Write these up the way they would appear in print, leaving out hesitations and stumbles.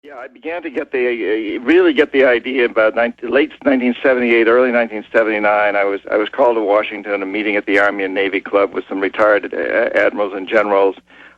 Yeah, I began to get really get the idea about late 1978, early 1979. I was called to Washington, a meeting at the Army and Navy Club with some retired admirals and generals,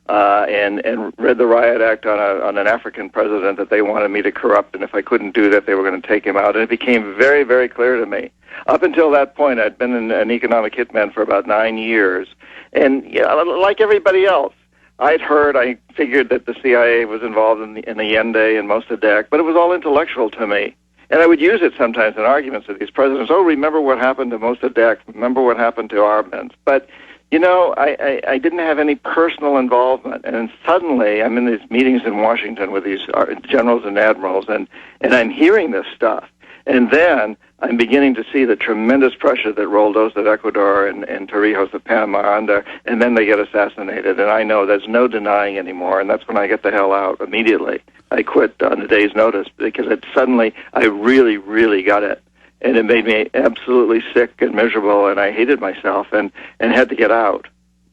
and read the Riot Act on an African president that they wanted me to corrupt, and if I couldn't do that, they were going to take him out. And it became very, very clear to me. Up until that point, I'd been an economic hitman for about 9 years, and like everybody else, I figured that the CIA was involved in the Allende and Mossadegh, but it was all intellectual to me. And I would use it sometimes in arguments with these presidents. Oh, remember what happened to Mossadegh? Remember what happened to Arbenz? But, I didn't have any personal involvement. And suddenly I'm in these meetings in Washington with these generals and admirals, and I'm hearing this stuff. And then I'm beginning to see the tremendous pressure that Roldos of Ecuador and Torrijos of Panama are under, and then they get assassinated. And I know there's no denying anymore, and that's when I get the hell out immediately. I quit on a day's notice because suddenly I really, really got it. And it made me absolutely sick and miserable, and I hated myself and had to get out.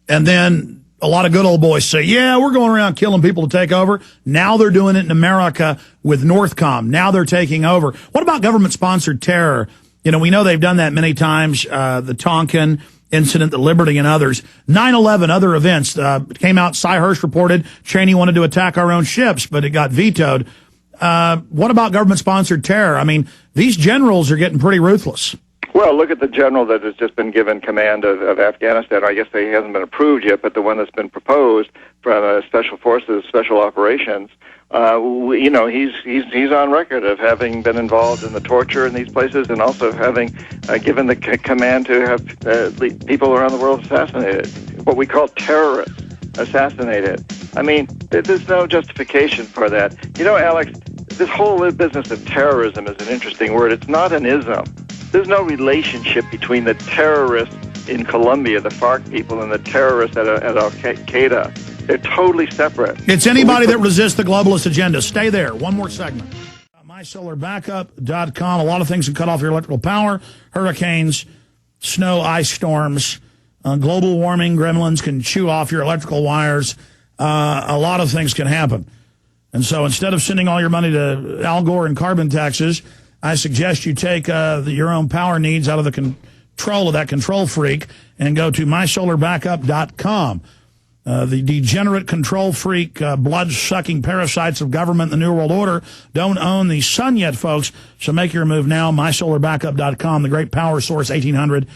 And then a lot of good old boys say, yeah, we're going around killing people to take over. Now they're doing it in America with Northcom. Now they're taking over. What about government-sponsored terror? We know they've done that many times, the Tonkin incident, the Liberty, and others. 9/11, other events. Came out, Cy Hirsch reported Cheney wanted to attack our own ships, but it got vetoed. What about government-sponsored terror? I mean, these generals are getting pretty ruthless. Well, look at the general that has just been given command of Afghanistan. I guess he hasn't been approved yet, but the one that's been proposed from Special Forces, Special Operations, he's on record of having been involved in the torture in these places and also having given the command to have people around the world assassinated, what we call terrorists assassinated. I mean, there's no justification for that. Alex, this whole business of terrorism is an interesting word. It's not an ism. There's no relationship between the terrorists in Colombia, the FARC people, and the terrorists at Al-Qaeda. They're totally separate. It's anybody that resists the globalist agenda. Stay there. One more segment. MySolarBackup.com. A lot of things can cut off your electrical power. Hurricanes, snow, ice storms, global warming, gremlins can chew off your electrical wires. A lot of things can happen. And so instead of sending all your money to Al Gore and carbon taxes, I suggest you take your own power needs out of the control of that control freak and go to MySolarBackup.com. The degenerate control freak, blood-sucking parasites of government and the New World Order don't own the sun yet, folks. So make your move now. MySolarBackup.com, the great power source, 800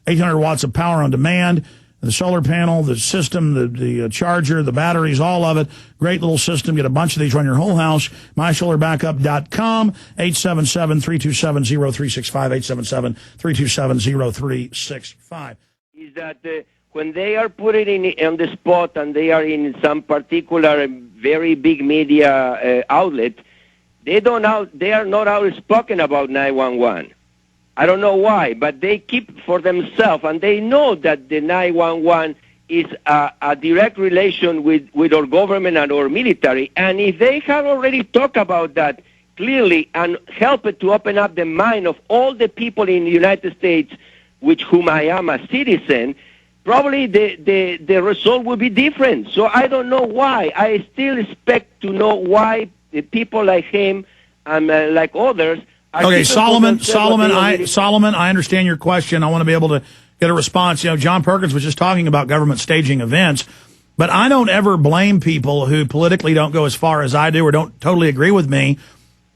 watts of power on demand. The solar panel, the system, the charger, the batteries, all of it. Great little system. Get a bunch of these, run your whole house. MySolarBackup.com, 877-327-0365, 877-327-0365. Is that when they are put it on the spot and they are in some particular very big media outlet, they are not outspoken about 911. I don't know why, but they keep for themselves, and they know that the 911 is a direct relation with our government and our military. And if they have already talked about that clearly and helped to open up the mind of all the people in the United States, with whom I am a citizen, probably the result will be different. So I don't know why. I still expect to know why the people like him and like others. Okay, Solomon, I understand your question. I want to be able to get a response. John Perkins was just talking about government staging events, but I don't ever blame people who politically don't go as far as I do or don't totally agree with me.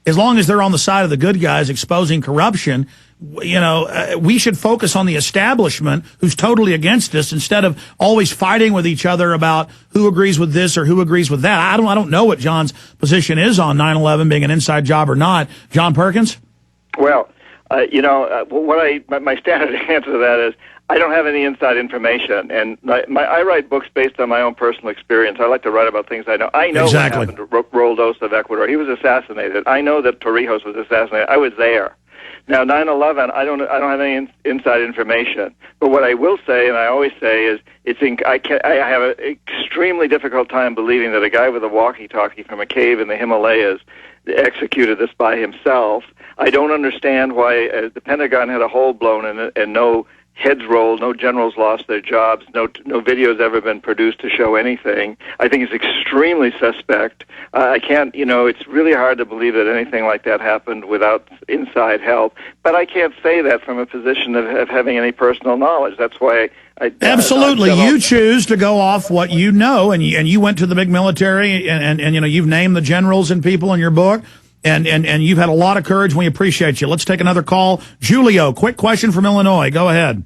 As long as they're on the side of the good guys exposing corruption, we should focus on the establishment who's totally against us instead of always fighting with each other about who agrees with this or who agrees with that. I don't know what John's position is on 9/11 being an inside job or not. John Perkins? Well, my standard answer to that is I don't have any inside information, and I write books based on my own personal experience. I like to write about things I know. I know exactly what happened to Roldos of Ecuador. He was assassinated. I know that Torrijos was assassinated. I was there. Now, 9/11, I don't have any inside information. But what I will say, and I always say, is I have an extremely difficult time believing that a guy with a walkie-talkie from a cave in the Himalayas executed this by himself. I don't understand why the Pentagon had a hole blown in it and no heads rolled, no generals lost their jobs, no videos ever been produced to show anything. I think it's extremely suspect. I can't, it's really hard to believe that anything like that happened without inside help. But I can't say that from a position of having any personal knowledge. That's why Absolutely. You choose to go off what you know, and you went to the big military, and you've named the generals and people in your book. And you've had a lot of courage. We appreciate you. Let's take another call. Julio, quick question from Illinois. Go ahead.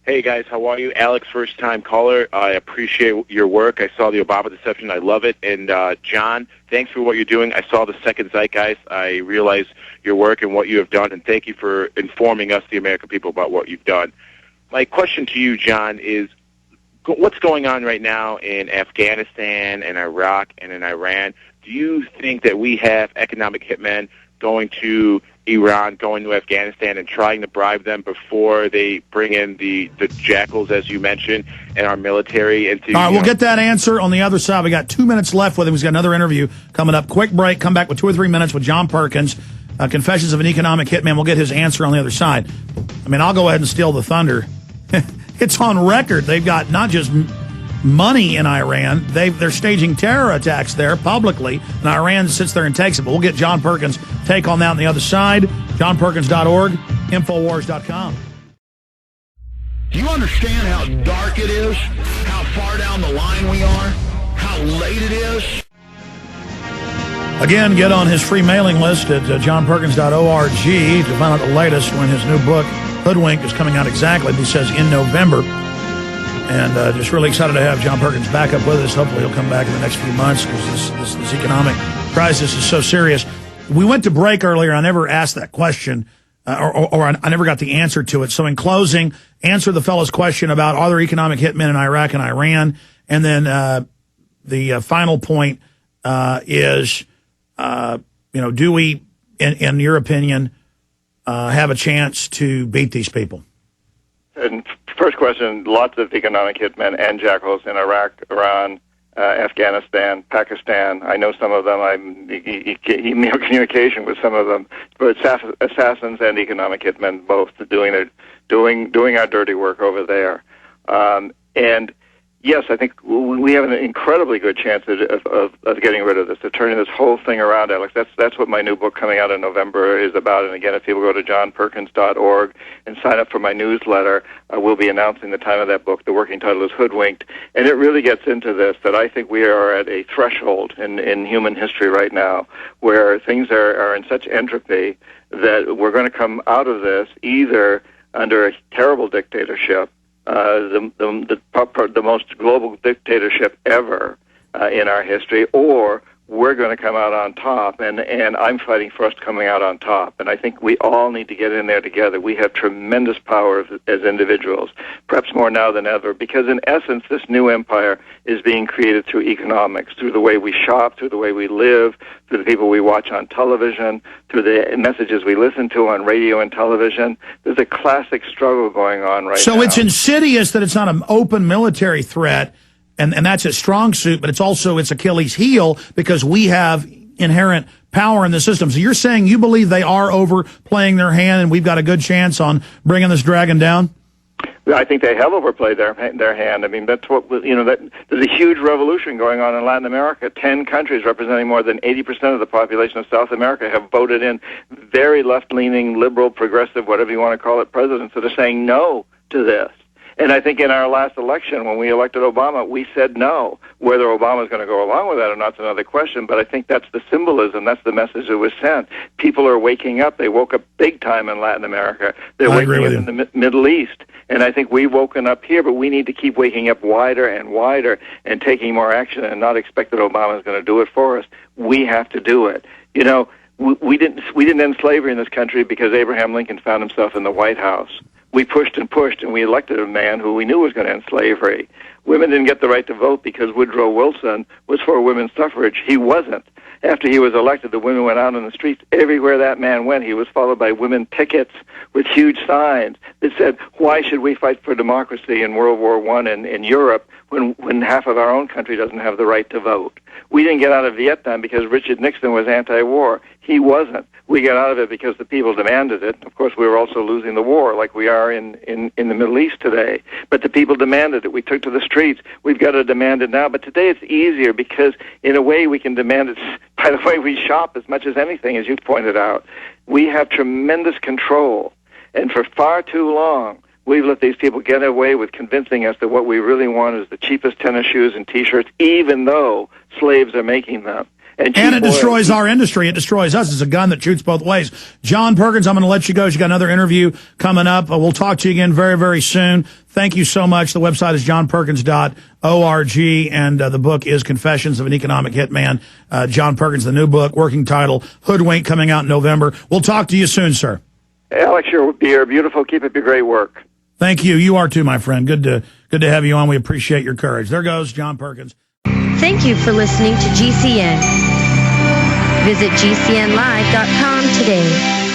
Hey, guys. How are you? Alex, first-time caller. I appreciate your work. I saw the Obama deception. I love it. And, John, thanks for what you're doing. I saw the Second Zeitgeist. I realize your work and what you have done, and thank you for informing us, the American people, about what you've done. My question to you, John, is what's going on right now in Afghanistan and Iraq and in Iran? Do you think that we have economic hitmen going to Iran, going to Afghanistan, and trying to bribe them before they bring in the jackals, as you mentioned, and our military? All right, we'll get that answer on the other side. We got 2 minutes left with him. He's got another interview coming up. Quick break. Come back with 2 or 3 minutes with John Perkins, Confessions of an Economic Hitman. We'll get his answer on the other side. I mean, I'll go ahead and steal the thunder. It's on record. They've got not just money in Iran. They're staging terror attacks there publicly, and Iran sits there and takes it. But we'll get John Perkins' take on that on the other side. JohnPerkins.org, Infowars.com. Do you understand how dark it is? How far down the line we are? How late it is? Again, get on his free mailing list at johnperkins.org to find out the latest when his new book, Hoodwink, is coming out exactly, he says, in November. And just really excited to have John Perkins back up with us. Hopefully he'll come back in the next few months because this economic crisis is so serious. We went to break earlier. I never asked that question, or I never got the answer to it. So in closing, answer the fellow's question about are there economic hitmen in Iraq and Iran? And then the final point is, do we, in your opinion, have a chance to beat these people? And first question, lots of economic hitmen and jackals in Iraq, Iran, Afghanistan, Pakistan. I know some of them. I'm email communication with some of them. But assassins and economic hitmen both doing our dirty work over there. And yes, I think we have an incredibly good chance of getting rid of this, of turning this whole thing around, Alex. That's what my new book coming out in November is about. And again, if people go to johnperkins.org and sign up for my newsletter, we'll be announcing the time of that book. The working title is Hoodwinked. And it really gets into this, that I think we are at a threshold in human history right now where things are in such entropy that we're going to come out of this either under a terrible dictatorship, the most global dictatorship ever in our history, or we're going to come out on top, and I'm fighting for us coming out on top. And I think we all need to get in there together. We have tremendous power as individuals, perhaps more now than ever, because in essence, this new empire is being created through economics, through the way we shop, through the way we live, through the people we watch on television, through the messages we listen to on radio and television. There's a classic struggle going on right now. So it's insidious that it's not an open military threat, and that's its strong suit, but it's also its Achilles heel because we have inherent power in the system. So you're saying you believe they are overplaying their hand and we've got a good chance on bringing this dragon down? I think they have overplayed their hand. I mean, that's what, there's a huge revolution going on in Latin America. 10 countries representing more than 80% of the population of South America have voted in very left-leaning, liberal, progressive, whatever you want to call it, presidents that are saying no to this. And I think in our last election, when we elected Obama, we said no. Whether Obama's going to go along with that or not is another question, but I think that's the symbolism, that's the message that was sent. People are waking up. They woke up big time in Latin America. They're waking up in the Middle East. And I think we've woken up here, but we need to keep waking up wider and wider and taking more action and not expect that Obama's going to do it for us. We have to do it. We didn't end slavery in this country because Abraham Lincoln found himself in the White House. We pushed and pushed, and we elected a man who we knew was going to end slavery. Women didn't get the right to vote because Woodrow Wilson was for women's suffrage. He wasn't. After he was elected, the women went out on the streets. Everywhere that man went, he was followed by women pickets with huge signs that said, why should we fight for democracy in World War I in Europe when half of our own country doesn't have the right to vote. We didn't get out of Vietnam because Richard Nixon was anti-war. He wasn't. We got out of it because the people demanded it. Of course, we were also losing the war like we are in the Middle East today. But the people demanded it. We took to the streets. We've got to demand it now. But today it's easier because, in a way, we can demand it by the way we shop as much as anything, as you pointed out. We have tremendous control. And for far too long, we've let these people get away with convincing us that what we really want is the cheapest tennis shoes and T-shirts, even though slaves are making them. And it destroys our industry. It destroys us. It's a gun that shoots both ways. John Perkins, I'm going to let you go. You got another interview coming up. We'll talk to you again very, very soon. Thank you so much. The website is johnperkins.org, and the book is Confessions of an Economic Hitman. John Perkins, the new book, working title, Hoodwink, coming out in November. We'll talk to you soon, sir. Alex, you're beautiful. Keep up your great work. Thank you. You are too, my friend. Good to have you on. We appreciate your courage. There goes John Perkins. Thank you for listening to GCN. Visit GCNlive.com today.